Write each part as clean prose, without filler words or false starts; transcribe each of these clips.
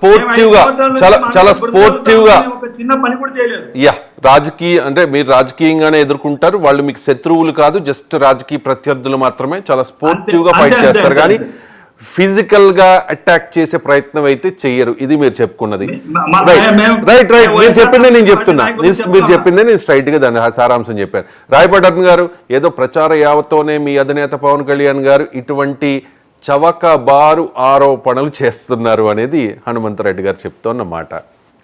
Sportive గా చాలా sportive గా చిన్న పని కూడా చేయలేదు. యా, రాజకీయ అంటే మీరు రాజకీయంగానే ఎదుర్కొంటారు, వాళ్ళు మీకు శత్రువులు కాదు, జస్ట్ రాజకీయ ప్రత్యర్థులు మాత్రమే. చాలా స్పోర్టివ్ గా ఫైట్ చేస్తారు, కానీ ఫిజికల్ గా అటాక్ చేసే ప్రయత్నం అయితే చెయ్యరు. ఇది మీరు చెప్పుకున్నది. రైట్ మీరు చెప్పిందే నేను చెప్తున్నా, మీరు చెప్పిందే నేను స్ట్రైట్ గా దాని సారాంశం చెప్పాను. రాయపటన్ గారు, ఏదో ప్రచార యావతోనే మీ అధినేత పవన్ కళ్యాణ్ గారు ఇటువంటి చవకబారు ఆరోపణలు చేస్తున్నారు అనేది హనుమంతరెడ్డి గారు చెప్తున్న మాట.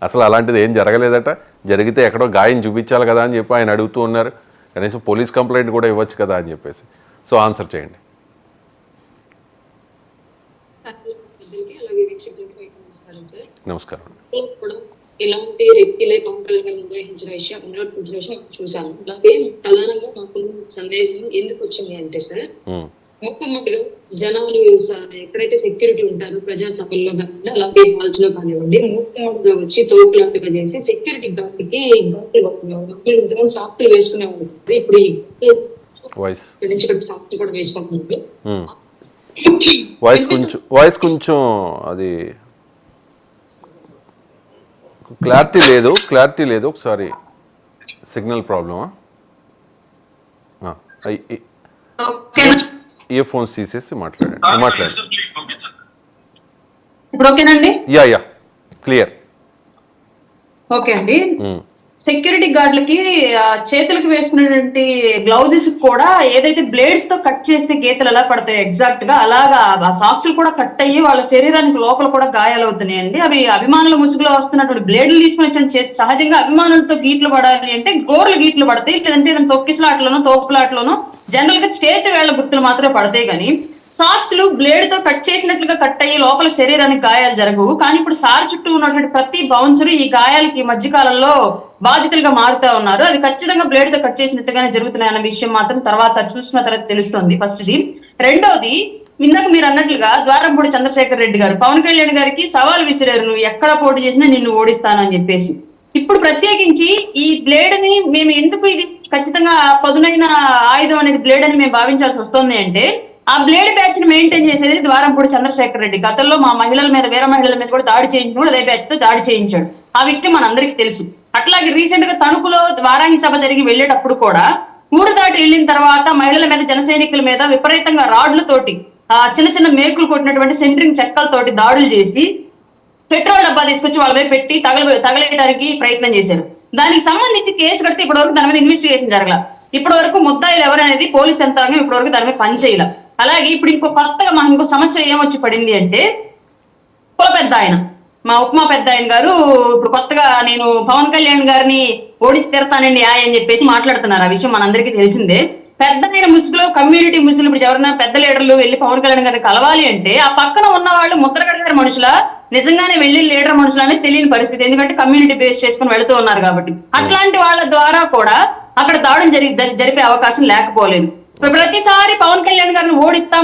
అసలు అలాంటిది ఏం జరగలేదట. జరిగితే ఎక్కడో గాయం చూపించాలి కదా అని చెప్పి ఆయన అడుగుతూ ఉన్నారు. కనీసం పోలీస్ కంప్లైంట్ కూడా ఇవ్వచ్చు కదా అని చెప్పేసి. సో ఆన్సర్ చేయండి. నమస్కారం. ఇలాంటి వ్యక్తులే కౌంటర్గా నిర్వహించిన విషయం చూసాను. అలాగే ప్రధానంగా నాకు సందేహం ఎందుకు వచ్చింది అంటే సార్, మొట్టమొదటిగా జనాలు ఎక్కడైతే సెక్యూరిటీ ఉంటారో ప్రజాసభల్లో కానివ్వండి, అలాగే హాల్స్ లో కానివ్వండి, మొట్టమొదటిగా వచ్చి తోపులాంటిగా చేసి సెక్యూరిటీ గార్డ్కి సాక్షులు వేసుకునేవాళ్ళు. ఇప్పుడు సాక్షి కూడా వేసుకుంటున్నారు. వాయిస్ కొంచెం అది క్లారిటీ లేదు. ఒకసారి సిగ్నల్ ప్రాబ్లమా? ఇయర్ ఫోన్స్ తీసేసి మాట్లాడండి. ఇప్పుడు ఓకేనండి? Yeah clear. ఓకే అండి. సెక్యూరిటీ గార్డులకి చేతులకు వేసుకునేటువంటి గ్లౌజెస్ కూడా ఏదైతే బ్లేడ్స్ తో కట్ చేస్తే గీతలు ఎలా పడతాయి ఎగ్జాక్ట్ గా అలాగా ఆ సాక్సులు కూడా కట్ అయ్యి వాళ్ళ శరీరానికి లోపల కూడా గాయాలు అవుతున్నాయండి. అవి అభిమానుల ముసుగులో వస్తున్నటువంటి బ్లేడ్లు తీసుకుని వచ్చిన సహజంగా అభిమానులతో గీట్లు పడాలి అంటే గోర్లు గీట్లు పడతాయి, లేదంటే ఏదైనా తొక్కిసలాట్లోనో తోపులాట్లోనో జనరల్ గా చేతి వేళ్ల గుర్తులు మాత్రమే పడతాయి. కానీ సాక్స్లు బ్లేడ్ తో కట్ చేసినట్లుగా కట్ అయ్యి లోపల శరీరానికి గాయాలు జరగవు. కానీ ఇప్పుడు సార్ చుట్టూ ఉన్నటువంటి ప్రతి బౌన్సర్ ఈ గాయాలకి మధ్యకాలంలో బాధితులుగా మారుతా ఉన్నారు. అది ఖచ్చితంగా బ్లేడ్ తో కట్ చేసినట్టుగానే జరుగుతున్నాయన్న విషయం మాత్రం తర్వాత చూసిన తర్వాత తెలుస్తోంది. ఫస్ట్ ఇది. రెండోది, ఇందాక మీరు అన్నట్లుగా ద్వారంపూడి చంద్రశేఖర్ రెడ్డి గారు పవన్ కళ్యాణ్ గారికి సవాల్ విసిరారు, నువ్వు ఎక్కడ పోటీ చేసినా నిన్ను ఓడిస్తానని చెప్పేసి. ఇప్పుడు ప్రత్యేకించి ఈ బ్లేడ్ ని మేము ఎందుకు ఇది ఖచ్చితంగా పదునైన ఆయుధం అనేది బ్లేడ్ అని మేము భావించాల్సి వస్తుంది అంటే, ఆ బ్లేడ్ బ్యాచ్ ని మెయింటైన్ చేసేది ద్వారంపూడి చంద్రశేఖర్ రెడ్డి. గతంలో మా మహిళల మీద, వేరే మహిళల మీద కూడా దాడి చేయించిన కూడా అదే బ్యాచ్ తో దాడి చేయించాడు. ఆ విషయం మనందరికీ తెలుసు. అట్లాగే రీసెంట్ గా తణుకులో వారాహి సభ జరిగి వెళ్లేటప్పుడు కూడా ఊరు దాటి వెళ్లిన తర్వాత మహిళల మీద, జన సైనికుల మీద విపరీతంగా రాడ్లతోటి చిన్న చిన్న మేకులు కొట్టినటువంటి సెంట్రింగ్ చెక్కలతోటి దాడులు చేసి పెట్రోల్ డబ్బా తీసుకొచ్చి వాళ్ళ మీద పెట్టి తగలేయడానికి ప్రయత్నం చేశారు. దానికి సంబంధించి కేసు కడితే ఇప్పటి వరకు దాని మీద ఇన్వెస్టిగేషన్ జరగల. ఇప్పటి వరకు ముద్దాయిలు ఎవరనేది పోలీస్ యంత్రాంగం ఇప్పటి వరకు దాని మీద పనిచేయాల. అలాగే ఇప్పుడు కొత్తగా మనకు ఇంకో సమస్య ఏమొచ్చి పడింది అంటే, కుల పెద్ద ఆయన, మా ఉప్మా పెద్ద ఆయన గారు ఇప్పుడు కొత్తగా నేను పవన్ కళ్యాణ్ గారిని ఓడిచి తిరతానండి అని చెప్పేసి మాట్లాడుతున్నారు. ఆ విషయం మనందరికీ తెలిసిందే. పెద్ద ఆయన ముసుగులో కమ్యూనిటీ ముసుగులు ఇప్పుడు ఎవరైనా పెద్ద లీడర్లు వెళ్ళి పవన్ కళ్యాణ్ గారిని కలవాలి అంటే ఆ పక్కన ఉన్న వాళ్ళు ముద్రగడ గారి మనుషుల, నిజంగానే వెళ్ళి లీడర్ మనుషులు అనేది తెలియని పరిస్థితి. ఎందుకంటే కమ్యూనిటీ బేస్ చేసుకుని వెళుతూ ఉన్నారు కాబట్టి. అట్లాంటి వాళ్ళ ద్వారా కూడా అక్కడ దాడులు జరిపే అవకాశం లేకపోలేదు. ప్రతిసారి పవన్ కళ్యాణ్ గారిని ఓడిస్తాం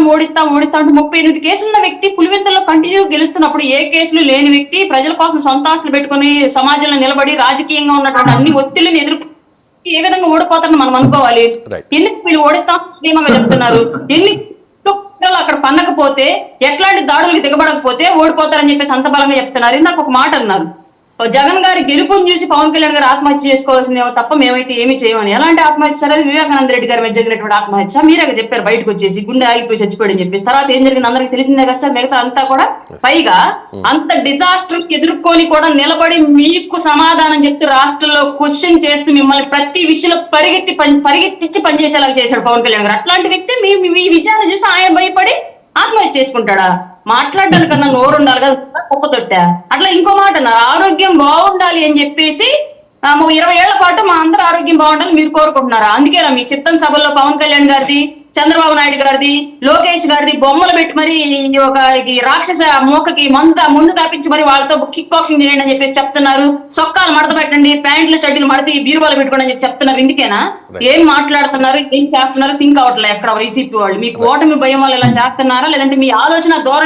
అంటే 38 కేసులున్న వ్యక్తి పులివెందుల్లో కంటిన్యూ గెలుస్తున్నప్పుడు ఏ కేసులు లేని వ్యక్తి ప్రజల కోసం సొంత ఆస్తులు పెట్టుకుని సమాజంలో నిలబడి రాజకీయంగా ఉన్నటువంటి అన్ని ఒత్తిళ్లను ఎదుర్కొ ఏ విధంగా ఓడిపోతారని మనం అనుకోవాలి. ఎందుకు వీళ్ళు ఓడిస్తాం ధీమాగా చెప్తున్నారు? ఎన్ని అక్కడ పన్నకపోతే, ఎట్లాంటి దాడులకు దిగబడకపోతే ఓడిపోతారని చెప్పేసి అంత బలంగా చెప్తున్నారు. ఇందాక ఒక మాట అన్నారు, జగన్ గారి గెలుపుని చూసి పవన్ కళ్యాణ్ గారు ఆత్మహత్య చేసుకోవాల్సిందేమో తప్ప మేమైతే ఏమీ చేయమని. ఎలాంటి ఆత్మహత్య సార్? అది వివేకానంద రెడ్డి గారి మీద జరిగినటువంటి ఆత్మహత్య. మీరే చెప్పారు బయటకు వచ్చేసి గుండె ఆగిపోయి చచ్చిపోయాడు అని చెప్పేసి. తర్వాత ఏం జరిగింది అందరికి తెలిసిందే కదా సార్. మిగతా అంతా కూడా పైగా అంత డిజాస్టర్ ఎదుర్కొని కూడా నిలబడి మీకు సమాధానం చెప్తూ రాష్ట్రంలో క్వశ్చన్ చేస్తూ మిమ్మల్ని ప్రతి విషయంలో పరిగెత్తిచ్చి పనిచేసేలాగా చేశాడు పవన్ కళ్యాణ్ గారు. అట్లాంటి వ్యక్తి మీ విచారణ చేసి ఆయన భయపడి ఆత్మహత్య చేసుకుంటాడా? మాట్లాడడానికన్నా నోరు ఉండాలి కదా, కుప్పతొట్టా. అట్లా ఇంకో మాట అన్నారు, ఆరోగ్యం బాగుండాలి అని చెప్పేసి 20 ఏళ్ల పాటు మా అందరూ ఆరోగ్యం బాగుండాలని మీరు కోరుకుంటున్నారా? అందుకే మీ సిద్ధం సభల్లో పవన్ కళ్యాణ్ గారిది, చంద్రబాబు నాయుడు గారిది, లోకేష్ గారిది బొమ్మలు పెట్టి మరి ఒక రాక్షస మోకకి ముందు తాపించి మరి వాళ్ళతో కిక్ బాక్సింగ్ చేయండి అని చెప్పేసి చెప్తున్నారు. చొక్కాలు మడత పెట్టండి, ప్యాంట్లు షర్టులు మడత బీరువాలు పెట్టుకోండి అని చెప్పి చెప్తున్నారు. ఇందుకేనా? ఏం మాట్లాడుతున్నారు, ఏం చేస్తున్నారు సింక్ అవట్లేదు ఎక్కడ వైసీపీ వాళ్ళు. మీకు ఓటమి భయం వాళ్ళు ఇలా చేస్తున్నారా, లేదంటే మీ ఆలోచన ధోరణి